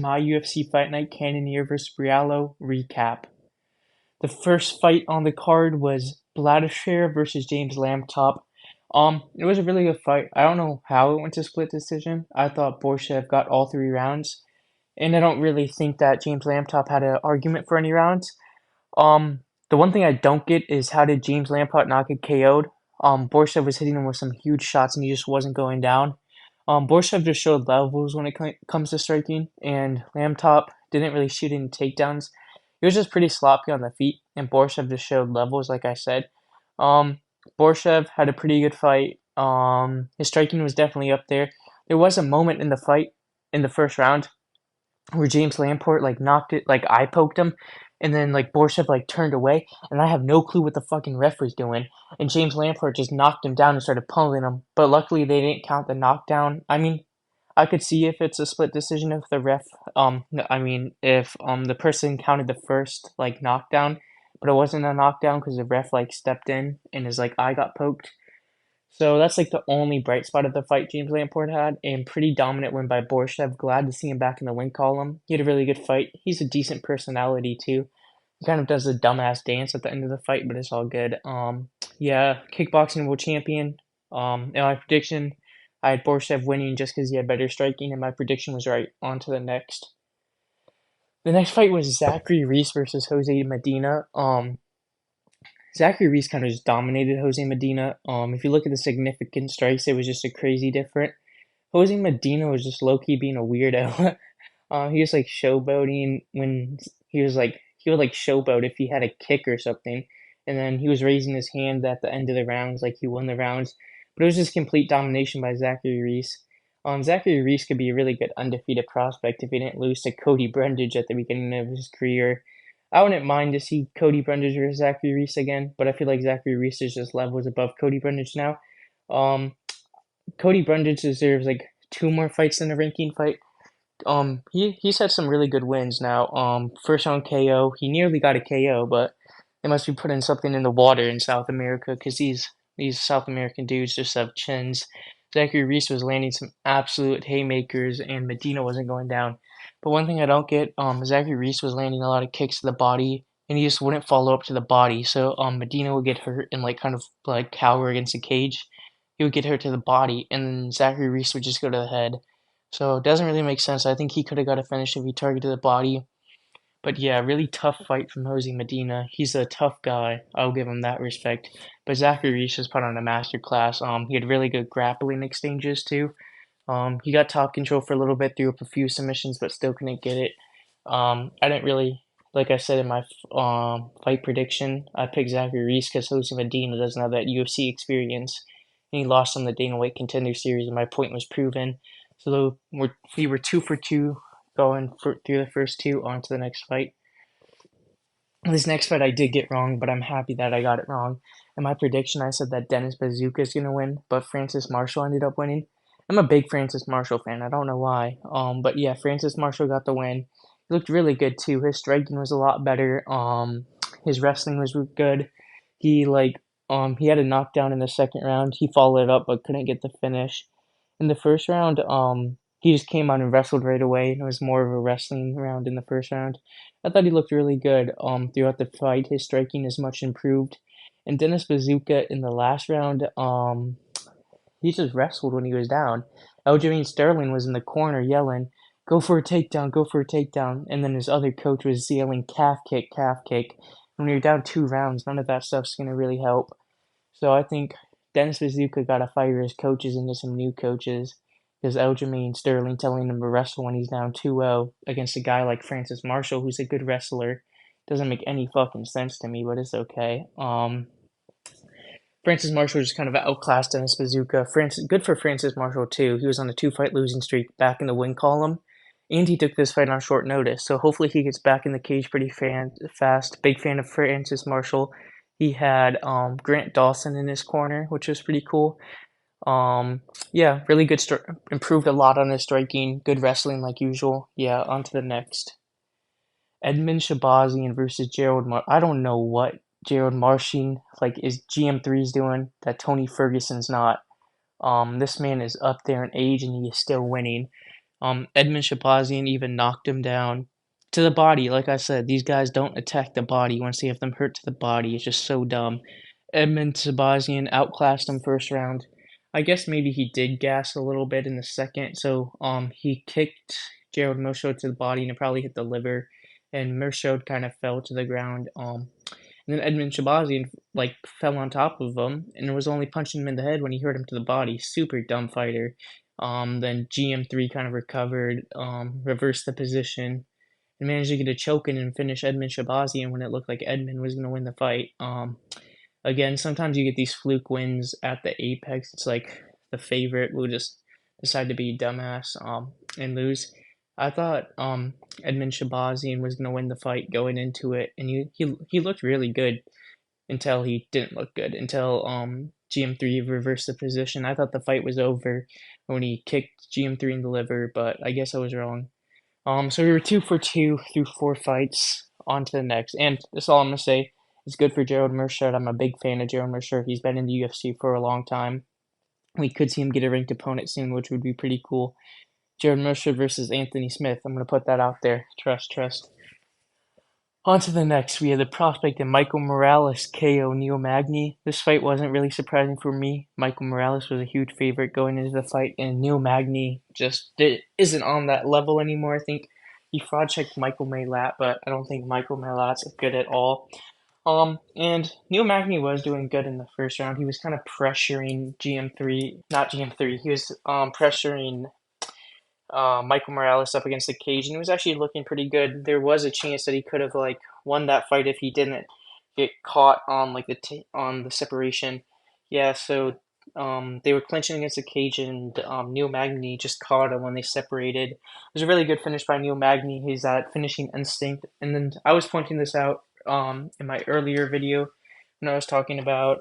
My UFC Fight Night Cannonier vs. Borralho recap. The first fight on the card was Bladishare versus James Lamtop. It was a really good fight. I don't know how it went to split decision. I thought Borshchev got all three rounds, and I don't really think that James Lamtop had an argument for any rounds. The one thing I don't get is how did James Lamtop not get KO'd? Borshchev was hitting him with some huge shots, and he just wasn't going down. Borshchev just showed levels when it comes to striking, and Lamtop didn't really shoot any takedowns. He was just pretty sloppy on the feet, and Borshchev just showed levels, like I said. Um, Borshchev had a pretty good fight. His striking was definitely up there. There was a moment in the fight in the first round where James Lamport like knocked it, like eye poked him, and then like Borshchev like turned away, and I have no clue what the fucking ref was doing, and James Lamport just knocked him down and started pummeling him, but luckily they didn't count the knockdown. I mean, I could see if it's a split decision if the ref, if the person counted the first like knockdown, but it wasn't a knockdown because the ref like stepped in and his like eye got poked. So that's like the only bright spot of the fight James Lamport had, and pretty dominant win by Borshchev. Glad to see him back in the win column. He had a really good fight. He's a decent personality too. He kind of does a dumbass dance at the end of the fight, but it's all good. Yeah, kickboxing world champion. In my prediction, I had Borshchev winning just because he had better striking, and my prediction was right. On to the next. The next fight was Zachary Reese versus Jose Medina. Zachary Reese kind of just dominated Jose Medina. If you look at the significant strikes, it was just a crazy different. Jose Medina was just low key being a weirdo. He was like showboating when he would like showboat if he had a kick or something, and then he was raising his hand at the end of the rounds like he won the rounds. But it was just complete domination by Zachary Reese. Zachary Reese could be a really good undefeated prospect if he didn't lose to Cody Brundage at the beginning of his career. I wouldn't mind to see Cody Brundage versus Zachary Reese again, but I feel like Zachary Reese is just levels above Cody Brundage now. Um, Cody Brundage deserves like two more fights in a ranking fight. He's had some really good wins now. First round KO, he nearly got a KO, but they must be putting something in the water in South America because these South American dudes just have chins. Zachary Reese was landing some absolute haymakers, and Medina wasn't going down. But one thing I don't get, Zachary Reese was landing a lot of kicks to the body, and he just wouldn't follow up to the body. So Medina would get hurt and like kind of like cower against the cage. He would get hurt to the body, and then Zachary Reese would just go to the head. So it doesn't really make sense. I think he could have got a finish if he targeted the body. But yeah, really tough fight from Jose Medina. He's a tough guy. I'll give him that respect. But Zachary Reese just put on a master class. He had really good grappling exchanges too. He got top control for a little bit, threw up a few submissions, but still couldn't get it. I didn't really, like I said in my fight prediction, I picked Zachary Reese because Jose Medina doesn't have that UFC experience, and he lost on the Dana White Contender Series, and my point was proven. So we were 2 for 2 through the first two. On to the next fight. This next fight I did get wrong, but I'm happy that I got it wrong. In my prediction, I said that Dennis Bazooka is gonna win, but Francis Marshall ended up winning. I'm a big Francis Marshall fan. I don't know why. But yeah, Francis Marshall got the win. He looked really good too. His striking was a lot better. His wrestling was good. He had a knockdown in the second round. He followed it up but couldn't get the finish. In the first round, he just came out and wrestled right away. It was more of a wrestling round in the first round. I thought he looked really good throughout the fight. His striking is much improved. And Dennis Bazooka in the last round, he just wrestled when he was down. Aljamain Sterling was in the corner yelling, "Go for a takedown, go for a takedown." And then his other coach was yelling, "Calf kick, calf kick." When you're down 2 rounds, none of that stuff's going to really help. So I think Dennis Bazooka got to fire his coaches into some new coaches because Aljamain Sterling telling him to wrestle when he's down 2-0 against a guy like Francis Marshall, who's a good wrestler, doesn't make any fucking sense to me, but it's okay. Francis Marshall just kind of outclassed Dennis Bazooka. Good for Francis Marshall too. He was on a 2-fight losing streak, back in the win column, and he took this fight on short notice. So hopefully he gets back in the cage pretty fast. Big fan of Francis Marshall. He had Grant Dawson in his corner, which was pretty cool. Yeah, really good. Improved a lot on his striking. Good wrestling like usual. Yeah, on to the next. Edmund Shabazian versus Gerald I don't know what Gerald Marcin like is GM3's doing that Tony Ferguson's not. This man is up there in age and he is still winning. Edmund Shabazian even knocked him down to the body. Like I said, these guys don't attack the body once they have them hurt to the body. It's just so dumb. Edmund Shabazian outclassed him first round. I guess maybe he did gas a little bit in the second, so he kicked Gerald Meerschaert to the body and it probably hit the liver, and Meerschaert kind of fell to the ground. And then Edmund Shabazian like fell on top of him and was only punching him in the head when he hurt him to the body. Super dumb fighter. Then GM3 kind of recovered, reversed the position, and managed to get a choke in and finish Edmund Shabazian when it looked like Edmund was going to win the fight. Again, sometimes you get these fluke wins at the apex. It's like the favorite will just decide to be dumbass and lose. I thought Edmund Shabazian was going to win the fight going into it, and he looked really good until he didn't look good, until GM3 reversed the position. I thought the fight was over when he kicked GM3 in the liver, but I guess I was wrong. So we were 2 for 2 through 4 fights. On to the next, and that's all I'm gonna say. It's good for Gerald Meerschaert. I'm a big fan of Gerald Meerschaert. He's been in the UFC for a long time. We could see him get a ranked opponent soon, which would be pretty cool. Gerald Meerschaert versus Anthony Smith. I'm gonna put that out there. Trust. On to the next, we had the prospect of Michael Morales KO Neil Magny. This fight wasn't really surprising for me. Michael Morales was a huge favorite going into the fight, and Neil Magny just isn't on that level anymore. I think he fraud checked Michael Malat, but I don't think Michael Malat's good at all. And Neil Magny was doing good in the first round. He was kind of pressuring GM3, not GM3. He was pressuring Michael Morales up against the cage, and he was actually looking pretty good. There was a chance that he could have like won that fight if he didn't get caught on like on the separation. Yeah, so they were clinching against the cage, and Neil Magny just caught him when they separated. It was a really good finish by Neil Magny. He's at finishing instinct, and then I was pointing this out in my earlier video when I was talking about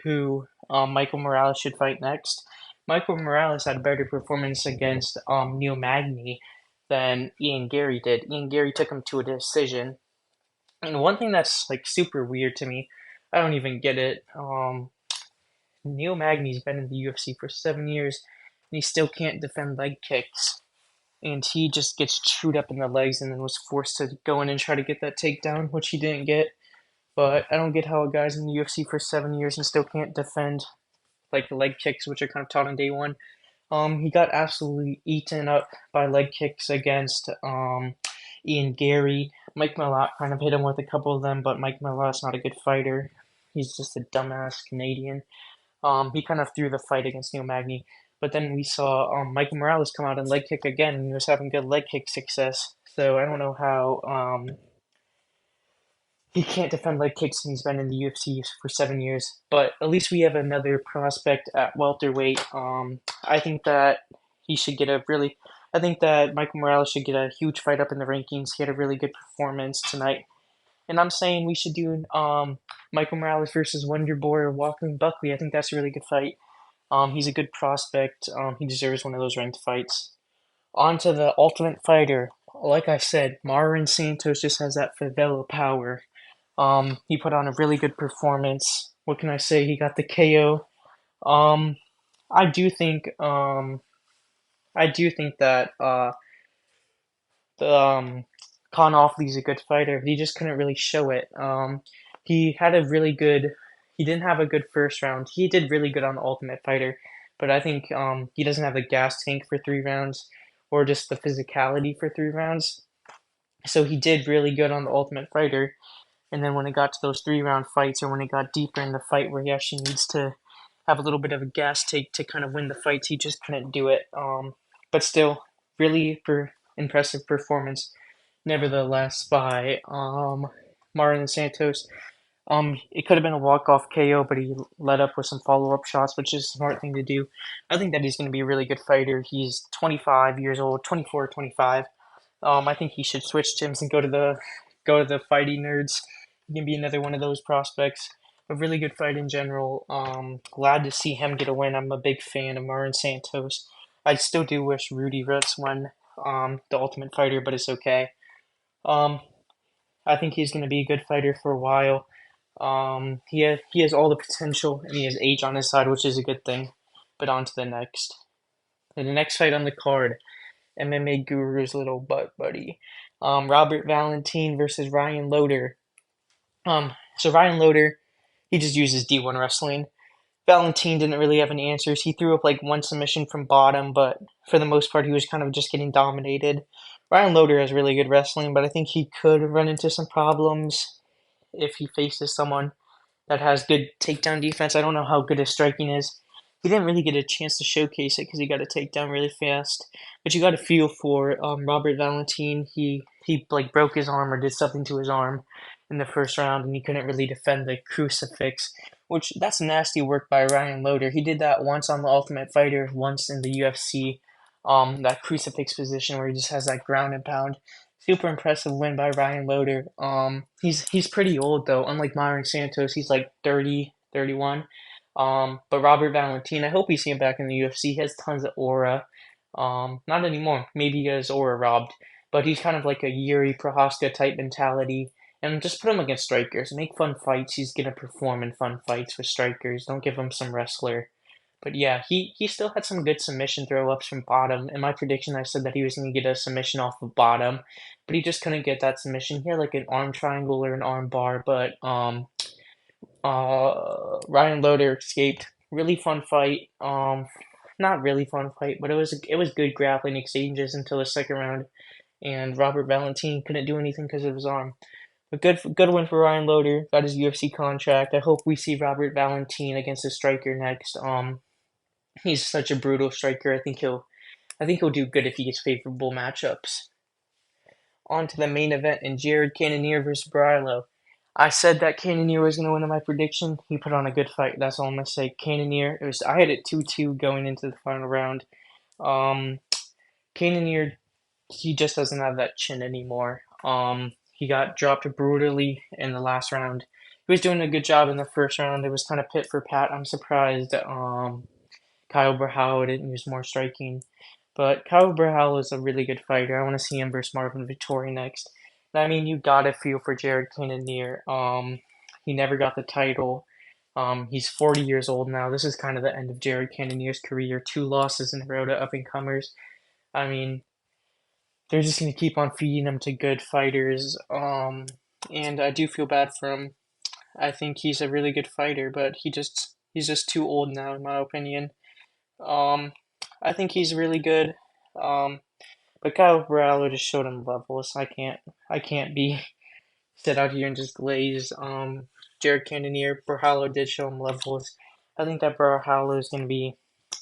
who Michael Morales should fight next. Michael Morales had a better performance against Neil Magny than Ian Gary did. Ian Gary took him to a decision. And one thing that's like super weird to me, I don't even get it. Neil Magny's been in the UFC for 7 years, and he still can't defend leg kicks. And he just gets chewed up in the legs and then was forced to go in and try to get that takedown, which he didn't get. But I don't get how a guy's in the UFC for 7 years and still can't defend like the leg kicks, which are kind of taught on day one. He got absolutely eaten up by leg kicks against Ian Gary. Mike Malott kind of hit him with a couple of them, but Mike Malott's not a good fighter. He's just a dumbass Canadian. He kind of threw the fight against Neil Magny, but then we saw Michael Morales come out and leg kick again, and he was having good leg kick success. So I don't know how he can't defend leg kicks, and he's been in the UFC for 7 years. But at least we have another prospect at welterweight. I think that he should get a really. I think that Michael Morales should get a huge fight up in the rankings. He had a really good performance tonight, and I'm saying we should do Michael Morales versus Wonderboy or Walker Buckley. I think that's a really good fight. He's a good prospect. He deserves one of those ranked fights. On to the Ultimate Fighter. Like I said, Marlon Santos just has that favela power. He put on a really good performance. What can I say? He got the KO. Um, I do think that the Con Offley's a good fighter. He just couldn't really show it. He had a really good. He didn't have a good first round. He did really good on the Ultimate Fighter, but I think he doesn't have the gas tank for 3 rounds or just the physicality for 3 rounds. So he did really good on the Ultimate Fighter. And then when it got to those 3 round fights, or when it got deeper in the fight where he actually needs to have a little bit of a gas take to kind of win the fights, he just couldn't do it. But still, really impressive performance, nevertheless, by Marlon Santos. It could have been a walk-off KO, but he led up with some follow-up shots, which is a smart thing to do. I think that he's going to be a really good fighter. He's 25 years old, 24, 25. I think he should switch gyms and go to the fighting nerds. He can be another one of those prospects. A really good fight in general. Glad to see him get a win. I'm a big fan of Marlon Santos. I still do wish Rudy Roots won the Ultimate Fighter, but it's okay. I think he's going to be a good fighter for a while. He has all the potential, and he has age on his side, which is a good thing. But on to the next. And the next fight on the card, MMA Guru's little butt buddy. Robert Valentin versus Ryan Loder. So Ryan Loder, he just uses D1 wrestling. Valentin didn't really have any answers. He threw up like one submission from bottom, but for the most part, he was kind of just getting dominated. Ryan Loder has really good wrestling, but I think he could run into some problems if he faces someone that has good takedown defense. I don't know how good his striking is. He didn't really get a chance to showcase it because he got a takedown really fast. But you got to feel for Robert Valentin. He like broke his arm or did something to his arm in the first round, and he couldn't really defend the crucifix, which that's nasty work by Ryan Loder. He did that once on the Ultimate Fighter, once in the UFC. That crucifix position where he just has that ground and pound. Super impressive win by Ryan Loder. He's pretty old though. Unlike Myron Santos, he's like 30, 31. But Robert Valentin, I hope we see him back in the UFC. He has tons of aura. Not anymore. Maybe he got his aura robbed. But he's kind of like a Yuri Prohaska type mentality. And just put him against strikers. Make fun fights. He's gonna perform in fun fights with strikers. Don't give him some wrestler. But yeah, he still had some good submission throw ups from bottom. In my prediction, I said that he was going to get a submission off of bottom, but he just couldn't get that submission. He had like an arm triangle or an arm bar, but Ryan Loder escaped. Really fun fight. Not really fun fight, but it was good grappling exchanges until the second round, and Robert Valentin couldn't do anything because of his arm. But good win for Ryan Loder. Got his UFC contract. I hope we see Robert Valentin against a striker next. He's such a brutal striker. I think he'll do good if he gets favorable matchups. On to the main event in Jared Cannonier versus Borralho. I said that Cannonier was going to win in my prediction. He put on a good fight. That's all I'm going to say. Cannonier, I had it 2-2 going into the final round. Cannonier, he just doesn't have that chin anymore. He got dropped brutally in the last round. He was doing a good job in the first round. It was kind of pit for pat. I'm surprised Kyle Borralho didn't use more striking. But Kyle Borralho is a really good fighter. I want to see him versus Marvin Vettori next. And I mean, you gotta feel for Jared Cannonier. He never got the title. He's 40 years old now. This is kind of the end of Jared Cannonier's career. 2 losses in a row to up-and-comers. I mean, they're just going to keep on feeding him to good fighters. And I do feel bad for him. I think he's a really good fighter, but he's just too old now, in my opinion. Um, I think he's really good. Um, but Kyle Borralho just showed him levels. I can't be sit out here and just glaze. Jared Cannonier, Borralho did show him levels. I think that Borralho is going to be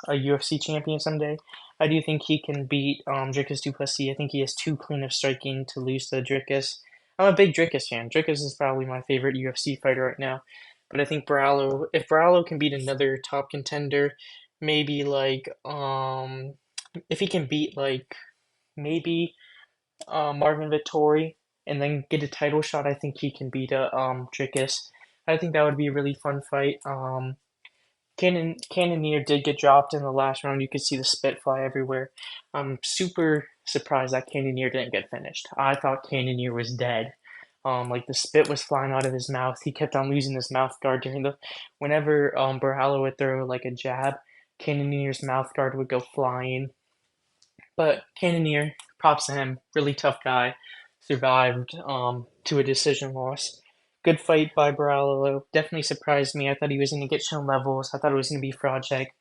a UFC champion someday. I do think he can beat Dricus du Plessis. I think he has too clean of striking to lose to Dricus. I'm a big Dricus fan. Dricus is probably my favorite UFC fighter right now. But I think if Borralho can beat another top contender, maybe like if he can beat like maybe Marvin Vettori and then get a title shot, I think he can beat Dricus. I think that would be a really fun fight. Cannonier did get dropped in the last round. You could see the spit fly everywhere. I'm super surprised that Cannonier didn't get finished. I thought Cannonier was dead. Like the spit was flying out of his mouth. He kept on losing his mouth guard whenever Borralho would throw like a jab, Cannonier's mouth guard would go flying. But Cannonier, props to him, really tough guy, survived to a decision loss. Good fight by Borralho. Definitely surprised me. I thought he was going to get shown levels. I thought it was going to be Project.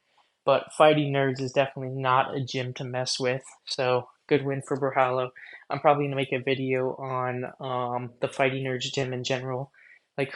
But Fighting Nerds is definitely not a gym to mess with. So, good win for Borralho. I'm probably going to make a video on the Fighting Nerds gym in general. Like,